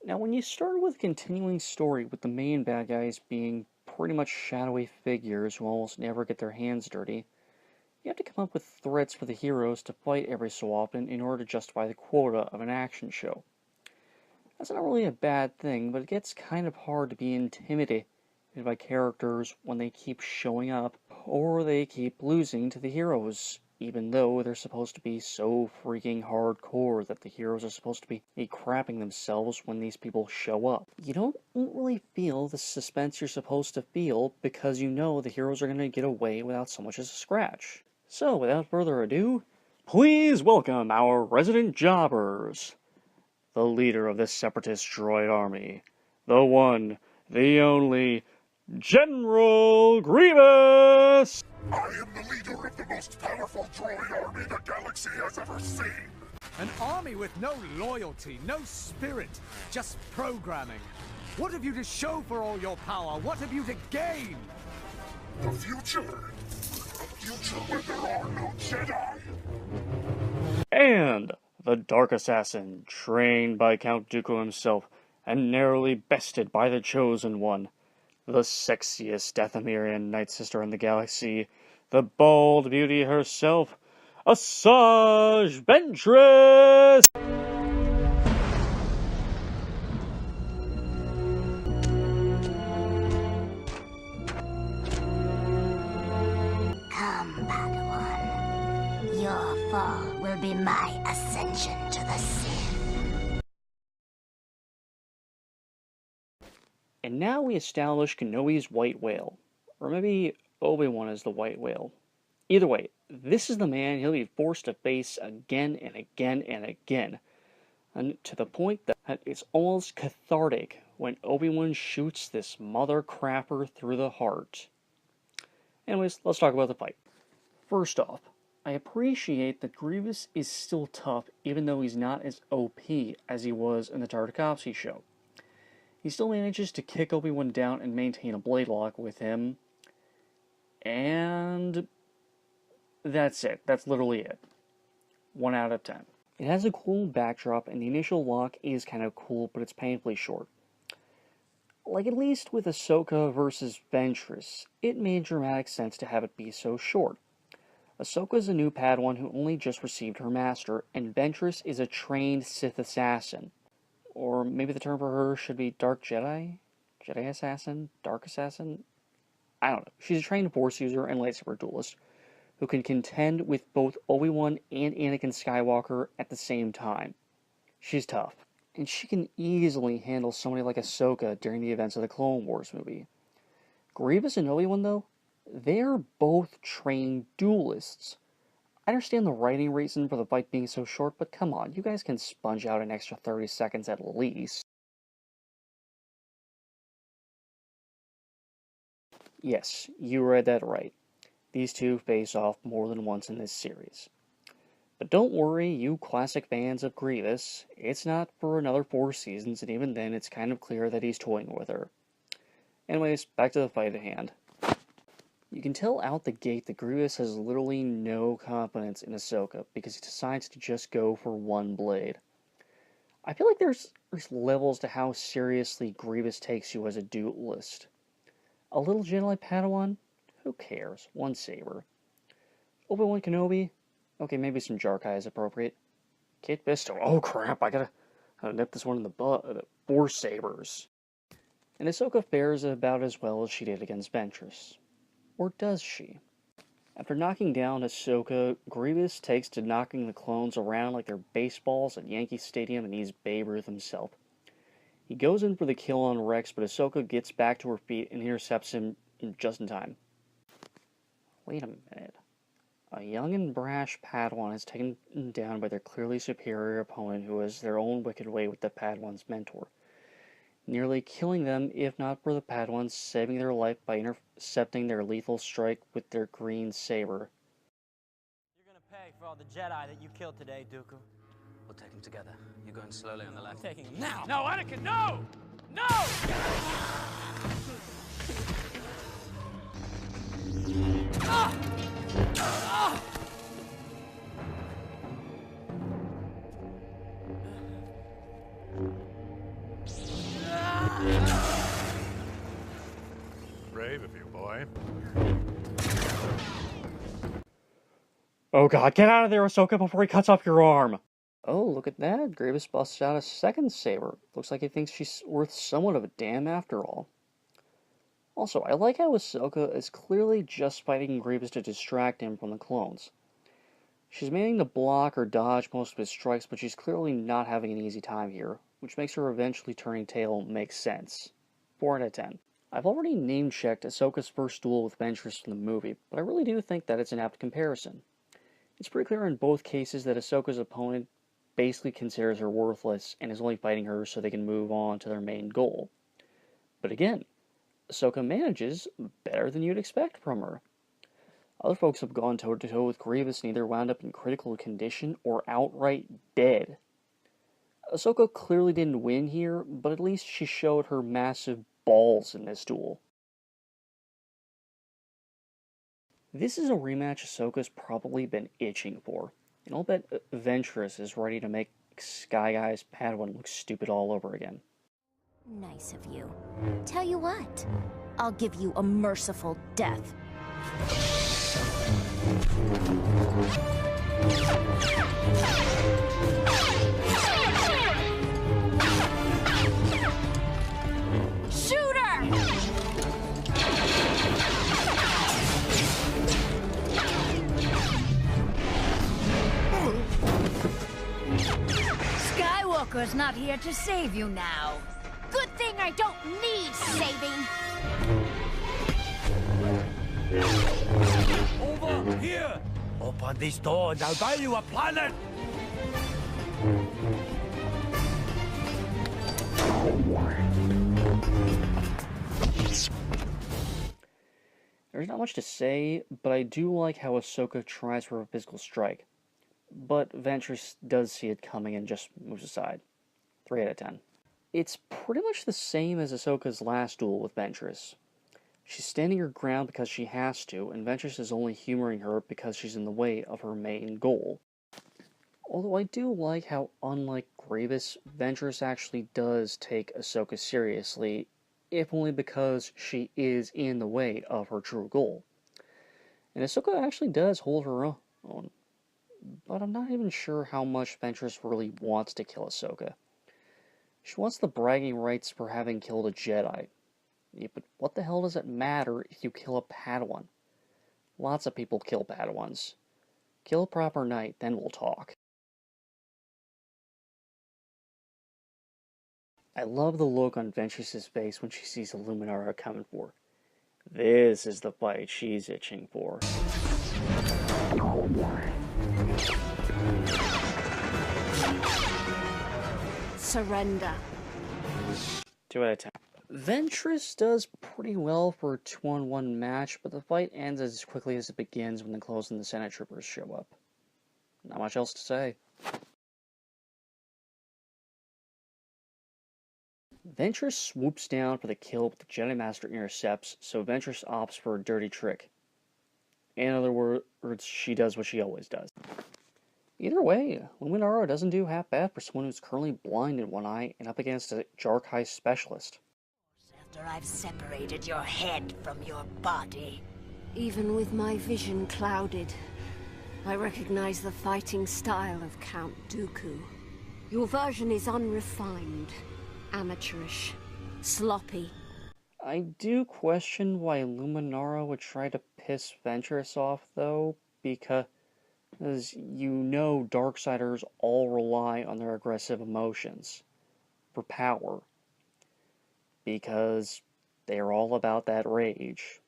Now, when you start with a continuing story with the main bad guys being pretty much shadowy figures who almost never get their hands dirty, you have to come up with threats for the heroes to fight every so often in order to justify the quota of an action show. That's not really a bad thing, but it gets kind of hard to be intimidated by characters when they keep showing up, or they keep losing to the heroes, even though they're supposed to be so freaking hardcore that the heroes are supposed to be crapping themselves when these people show up. You don't really feel the suspense you're supposed to feel because you know the heroes are going to get away without so much as a scratch. So, without further ado, please welcome our resident jobbers, the leader of the Separatist droid army, the one, the only, General Grievous! I am the leader of the most powerful droid army the galaxy has ever seen! An army with no loyalty, no spirit, just programming. What have you to show for all your power? What have you to gain? The future! A future where there are no Jedi! And the Dark Assassin, trained by Count Dooku himself, and narrowly bested by the Chosen One, the sexiest Dathomirian Night Sister in the galaxy, the bald beauty herself, Asajj Ventress! Come, Padawan. Your fall will be my ascension to the Sith. And now we establish Kenobi's White Whale. Or maybe Obi-Wan is the White Whale. Either way, this is the man he'll be forced to face again and again and again. And to the point that it's almost cathartic when Obi-Wan shoots this mother crapper through the heart. Anyways, let's talk about the fight. First off, I appreciate that Grievous is still tough even though he's not as OP as he was in the Tartakovsky show. He still manages to kick Obi-Wan down and maintain a blade lock with him. And that's it. That's literally it. 1 out of 10. It has a cool backdrop, and the initial lock is kind of cool, but it's painfully short. Like, at least with Ahsoka versus Ventress, it made dramatic sense to have it be so short. Ahsoka is a new Padawan who only just received her master, and Ventress is a trained Sith assassin. Or maybe the term for her should be Dark Jedi? Jedi Assassin? Dark Assassin? I don't know. She's a trained Force user and lightsaber duelist who can contend with both Obi-Wan and Anakin Skywalker at the same time. She's tough. And she can easily handle somebody like Ahsoka during the events of the Clone Wars movie. Grievous and Obi-Wan, though, they're both trained duelists. I understand the writing reason for the fight being so short, but come on, you guys can sponge out an extra 30 seconds at least. Yes, you read that right. These two face off more than once in this series. But don't worry, you classic fans of Grievous, it's not for another 4 seasons, and even then it's kind of clear that he's toying with her. Anyways, back to the fight at hand. You can tell out the gate that Grievous has literally no confidence in Ahsoka because he decides to just go for one blade. I feel like there's levels to how seriously Grievous takes you as a duelist. A little Jedi Padawan? Who cares? One saber. Obi-Wan Kenobi? Okay, maybe some Jarkai is appropriate. Kit Fisto? Oh crap, I gotta nip this one in the butt. 4 sabers. And Ahsoka fares about as well as she did against Ventress. Or does she? After knocking down Ahsoka, Grievous takes to knocking the clones around like they're baseballs at Yankee Stadium and he's Babe Ruth himself. He goes in for the kill on Rex, but Ahsoka gets back to her feet and intercepts him just in time. Wait a minute. A young and brash Padawan is taken down by their clearly superior opponent who has their own wicked way with the Padawan's mentor, nearly killing them if not for the Padawans saving their life by intercepting their lethal strike with their green saber. You're gonna pay for all the Jedi that you killed today, Dooku. We'll take him together. You're going slowly on the left. I'm taking him now! No, Anakin, no! No! Ah! Ah! Brave of you, boy. Oh god, get out of there, Ahsoka, before he cuts off your arm! Oh, look at that. Grievous busts out a second saber. Looks like he thinks she's worth somewhat of a damn after all. Also, I like how Ahsoka is clearly just fighting Grievous to distract him from the clones. She's managing to block or dodge most of his strikes, but she's clearly not having an easy time here, which makes her eventually turning tail make sense. 4 out of 10. I've already name-checked Ahsoka's first duel with Ventress from the movie, but I really do think that it's an apt comparison. It's pretty clear in both cases that Ahsoka's opponent basically considers her worthless and is only fighting her so they can move on to their main goal. But again, Ahsoka manages better than you'd expect from her. Other folks have gone toe-to-toe with Grievous and either wound up in critical condition or outright dead. Ahsoka clearly didn't win here, but at least she showed her massive balls in this duel. This is a rematch Ahsoka's probably been itching for, and I'll bet Ventress is ready to make Sky Guy's Padawan look stupid all over again. Nice of you. Tell you what, I'll give you a merciful death. Shoot her! Skywalker's not here to save you now. Good thing I don't need saving. Over here! Open this door and I'll buy you a planet! There's not much to say, but I do like how Ahsoka tries for a physical strike. But Ventress does see it coming and just moves aside. 3 out of 10. It's pretty much the same as Ahsoka's last duel with Ventress. She's standing her ground because she has to, and Ventress is only humoring her because she's in the way of her main goal. Although I do like how, unlike Grievous, Ventress actually does take Ahsoka seriously, if only because she is in the way of her true goal. And Ahsoka actually does hold her own, but I'm not even sure how much Ventress really wants to kill Ahsoka. She wants the bragging rights for having killed a Jedi. Yeah, but what the hell does it matter if you kill a Padawan? Lots of people kill Padawans. Kill a proper knight, then we'll talk. I love the look on Ventress's face when she sees Illuminara coming for. This is the fight she's itching for. Surrender. 2 out of 10. Ventress does pretty well for a 2-on-1 match, but the fight ends as quickly as it begins when the clothes and the Senate troopers show up. Not much else to say. Ventress swoops down for the kill, but the Jedi Master intercepts, so Ventress opts for a dirty trick. In other words, she does what she always does. Either way, Illuminara doesn't do half bad for someone who's currently blind in one eye and up against a Jarkai specialist. After I've separated your head from your body. Even with my vision clouded, I recognize the fighting style of Count Dooku. Your version is unrefined, amateurish, sloppy. I do question why Illuminara would try to piss Ventress off, though, because you know Darksiders all rely on their aggressive emotions for power. Because they're all about that rage.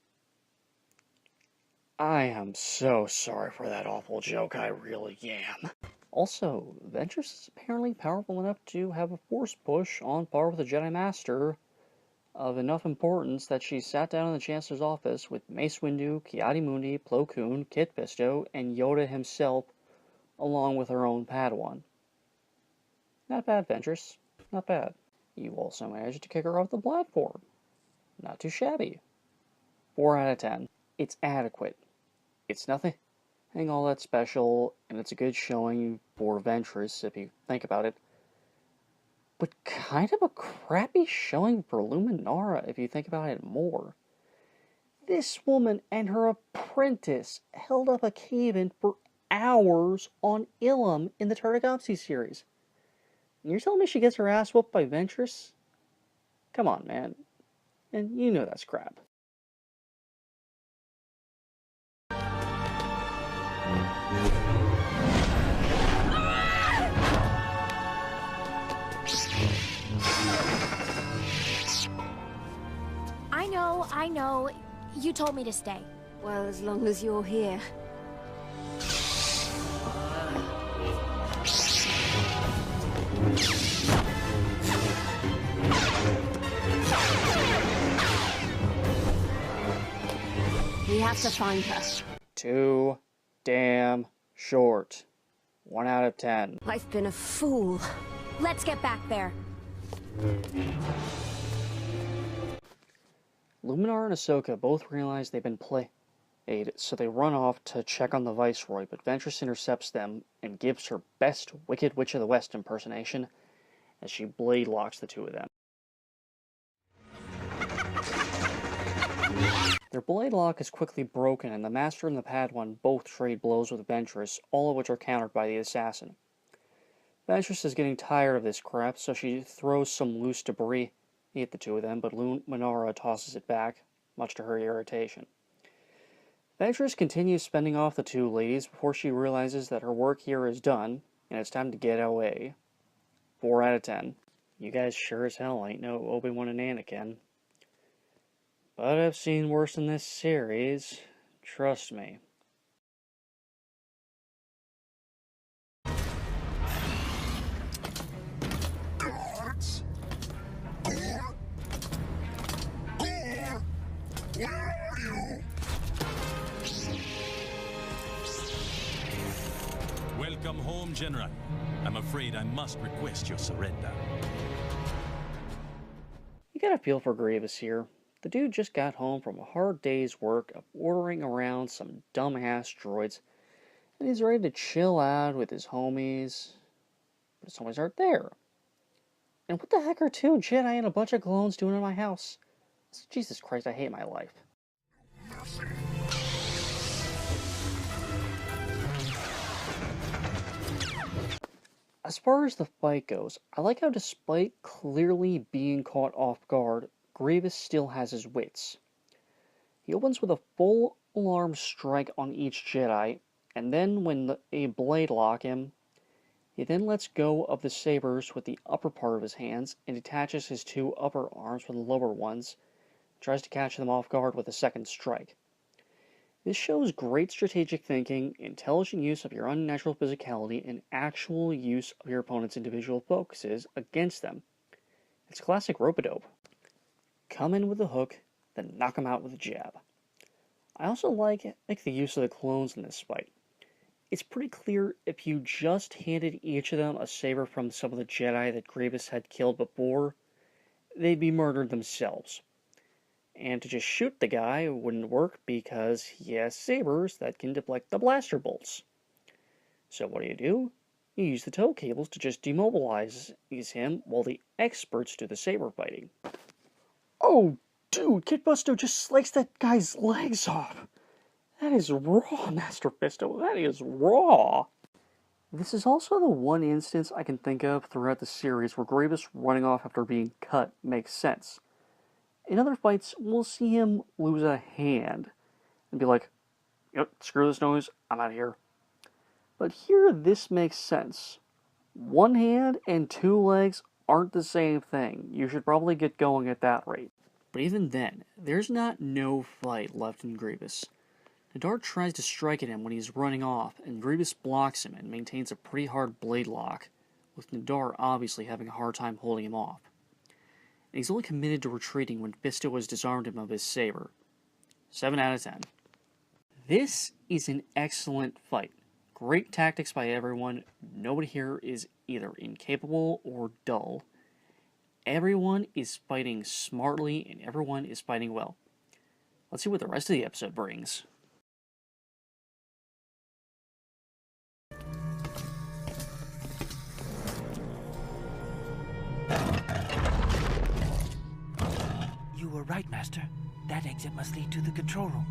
I am so sorry for that awful joke, I really am. Also, Ventress is apparently powerful enough to have a force push on par with the Jedi Master of enough importance that she sat down in the Chancellor's office with Mace Windu, Ki-Adi-Mundi, Plo Koon, Kit Fisto, and Yoda himself, along with her own Padawan. Not bad, Ventress. Not bad. You also managed to kick her off the platform. Not too shabby. 4 out of 10. It's adequate. It's nothing all that special, and it's a good showing for Ventress, if you think about it. but kind of a crappy showing for Luminara if you think about it more. This woman and her apprentice held up a cave-in for hours on Ilum in the Tartakovsky series. And you're telling me she gets her ass whooped by Ventress? Come on, man. And you know that's crap. I know. You told me to stay. Well, as long as you're here. We have to find her. Too damn short. 1 out of 10. I've been a fool. Let's get back there. Luminar and Ahsoka both realize they've been played, so they run off to check on the Viceroy, but Ventress intercepts them and gives her best Wicked Witch of the West impersonation as she blade locks the two of them. Their blade lock is quickly broken, and the Master and the Padawan both trade blows with Ventress, all of which are countered by the assassin. Ventress is getting tired of this crap, so she throws some loose debris at the two of them, but Luminara tosses it back, much to her irritation. Ventress continues spending off the two ladies before she realizes that her work here is done, and it's time to get away. 4 out of 10. You guys sure as hell ain't no Obi-Wan and Anakin. But I've seen worse in this series. Trust me. Guards? Gore? Gore? Where are you? Welcome home, General. I'm afraid I must request your surrender. You gotta feel for Grievous here. The dude just got home from a hard day's work of ordering around some dumbass droids, and he's ready to chill out with his homies, but his homies aren't there. And what the heck are 2 Jedi and a bunch of clones doing in my house? Jesus Christ, I hate my life. As far as the fight goes, I like how despite clearly being caught off guard, Grievous still has his wits. He opens with a full alarm strike on each Jedi, and then when they blade lock him, he then lets go of the sabers with the upper part of his hands and detaches his 2 upper arms from the lower ones, tries to catch them off guard with a second strike. This shows great strategic thinking, intelligent use of your unnatural physicality, and actual use of your opponent's individual focuses against them. It's classic rope-a-dope. Come in with a hook, then knock him out with a jab. I also like the use of the clones in this fight. It's pretty clear if you just handed each of them a saber from some of the Jedi that Grievous had killed before, they'd be murdered themselves. And to just shoot the guy wouldn't work because he has sabers that can deflect the blaster bolts. So what do? You use the tow cables to just demobilize him while the experts do the saber fighting. Oh, dude, Kit Busto just sliced that guy's legs off. That is raw, Master Fisto. That is raw. This is also the one instance I can think of throughout the series where Grievous running off after being cut makes sense. In other fights, we'll see him lose a hand and be like, yep, screw this noise, I'm out of here. But here, this makes sense. 1 hand and 2 legs aren't the same thing. You should probably get going at that rate. But even then, there's not no fight left in Grievous. Nadar tries to strike at him when he's running off, and Grievous blocks him and maintains a pretty hard blade lock, with Nadar obviously having a hard time holding him off. And he's only committed to retreating when Fisto has disarmed him of his saber. 7 out of 10. This is an excellent fight. Great tactics by everyone. Nobody here is either incapable or dull. Everyone is fighting smartly and everyone is fighting well. Let's see what the rest of the episode brings. were right, Master. That exit must lead to the control room.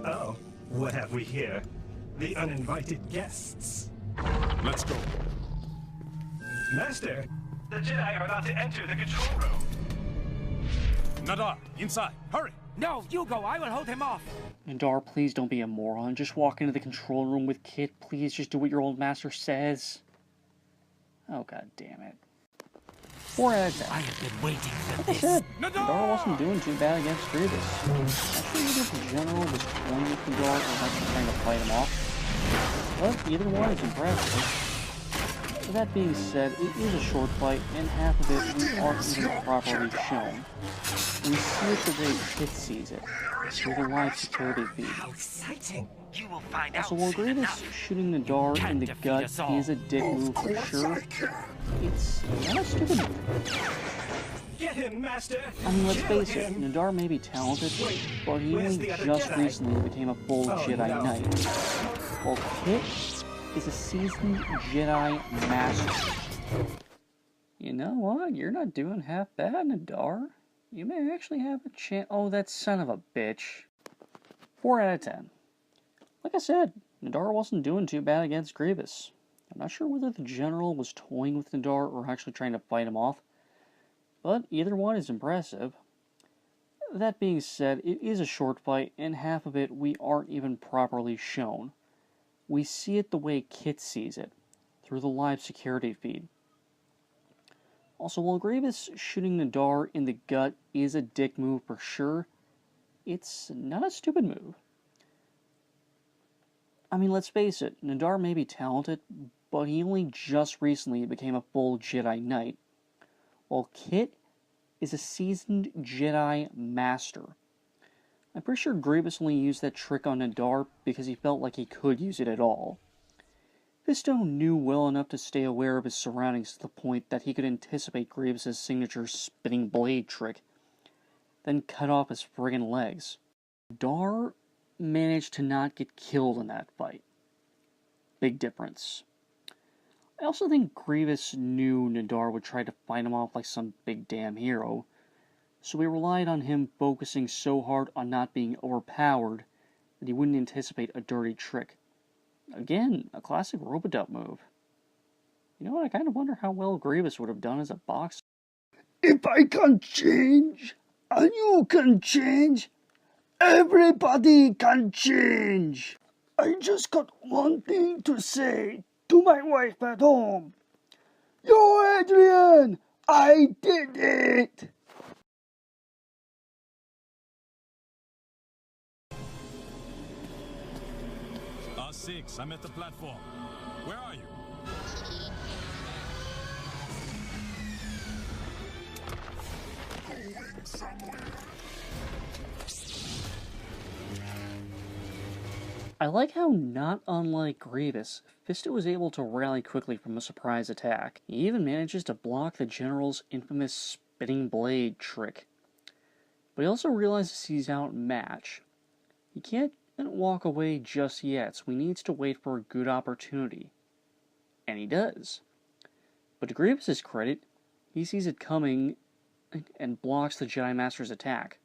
Oh, what have we here? The uninvited guests. Let's go. Master, the Jedi are about to enter the control room. Nadar, inside. Hurry! No, you go. I will hold him off. Nadar, please don't be a moron. Just walk into the control room with Kit. Please just do what your old master says. Oh, god damn it. 4 out of 10. I have been waiting for Like I said, Nadar wasn't doing too bad against Grievous. Actually, even if the general was toying with Nadar or actually trying to fight him off. But either one is impressive. With that being said, it is a short fight, and half of it we aren't even properly shown. We see it the way Kit sees it, through the live security feed. How exciting! You will find Also, while Grievous shooting Nadar in the gut is a dick move for sure, it's not a stupid move. Get him, Master! I mean, let's face it, Nadar may be talented, but he only just recently became a full Jedi Knight, while Kit is a seasoned Jedi Master. You know what? You're not doing half bad, Nadar. You may actually have a chance. Oh, that son of a bitch. 4 out of 10. Like I said, Nadar wasn't doing too bad against Grievous. I'm not sure whether the general was toying with Nadar or actually trying to fight him off, but either one is impressive. That being said, it is a short fight, and half of it we aren't even properly shown. We see it the way Kit sees it, through the live security feed. Also, while Grievous shooting Nadar in the gut is a dick move for sure, it's not a stupid move. I mean, let's face it, Nadar may be talented, but he only just recently became a full Jedi Knight, while Kit is a seasoned Jedi Master. I'm pretty sure Grievous only used that trick on Nadar because he felt like he could use it at all. Fisto knew well enough to stay aware of his surroundings to the point that he could anticipate Grievous' signature spinning blade trick, then cut off his friggin' legs. Nadar managed to not get killed in that fight. Big difference. I also think Grievous knew Nadar would try to fight him off like some big damn hero, so he relied on him focusing so hard on not being overpowered that he wouldn't anticipate a dirty trick. Again, a classic Robodub move. You know what, I kind of wonder how well Grievous would have done as a boxer. If I can change, and you can change, everybody can change. I just got one thing to say to my wife at home. Yo, Adrian, I did it! R6, I'm at the platform. Where are you? Going somewhere. I like how, not unlike Grievous, Fisto was able to rally quickly from a surprise attack. He even manages to block the General's infamous spinning blade trick. But he also realizes he's outmatched. He can't walk away just yet, so he needs to wait for a good opportunity. And he does. But to Grievous' credit, he sees it coming and blocks the Jedi Master's attack.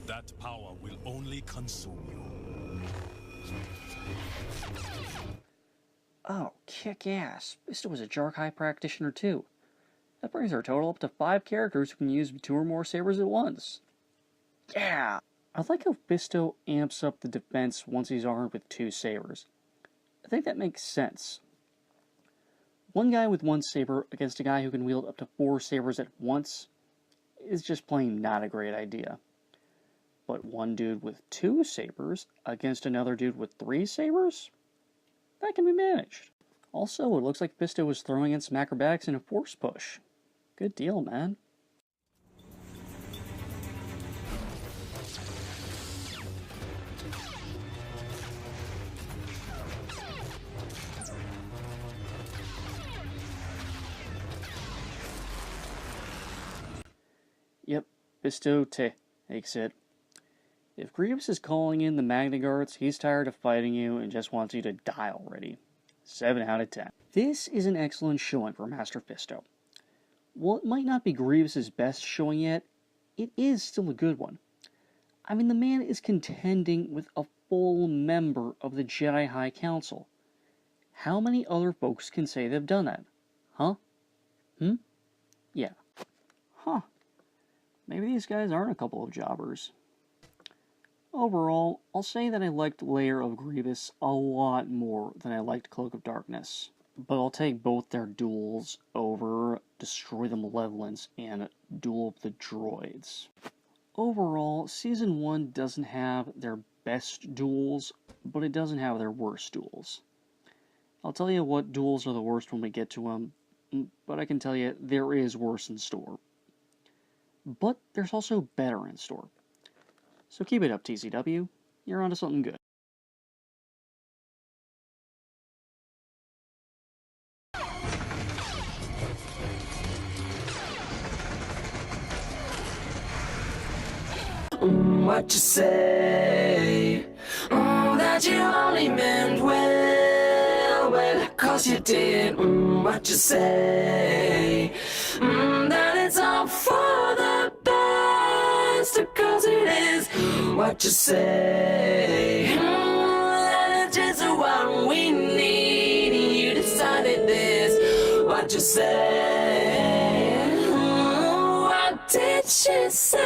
That power will only consume you. Oh, kick-ass. Fisto was a Jarkai practitioner too. That brings our total up to 5 characters who can use 2 or more sabers at once. Yeah! I like how Fisto amps up the defense once he's armed with 2 sabers. I think that makes sense. One guy with 1 saber against a guy who can wield up to 4 sabers at once is just plain not a great idea. But one dude with 2 sabers against another dude with 3 sabers? That can be managed. Also, it looks like Fisto was throwing in some acrobatics in a force push. Good deal, man. Yep, Pisto te, exit. If Grievous is calling in the Magna Guards, he's tired of fighting you and just wants you to die already. 7 out of 10. This is an excellent showing for Master Fisto. While it might not be Grievous's best showing yet, it is still a good one. I mean, the man is contending with a full member of the Jedi High Council. How many other folks can say they've done that? Huh? Yeah. Huh. Maybe these guys aren't a couple of jobbers. Overall, I'll say that I liked Lair of Grievous a lot more than I liked Cloak of Darkness. But I'll take both their duels over Destroy the Malevolence and Duel of the Droids. Overall, Season 1 doesn't have their best duels, but it doesn't have their worst duels. I'll tell you what duels are the worst when we get to them, but I can tell you there is worse in store. But there's also better in store. So keep it up, TCW. You're onto something good. What you say? That you only meant well, 'cause you did. What you say? That it's all for the best, 'cause it is. What you say? That it's just what we need. You decided this. What you say? What did she say?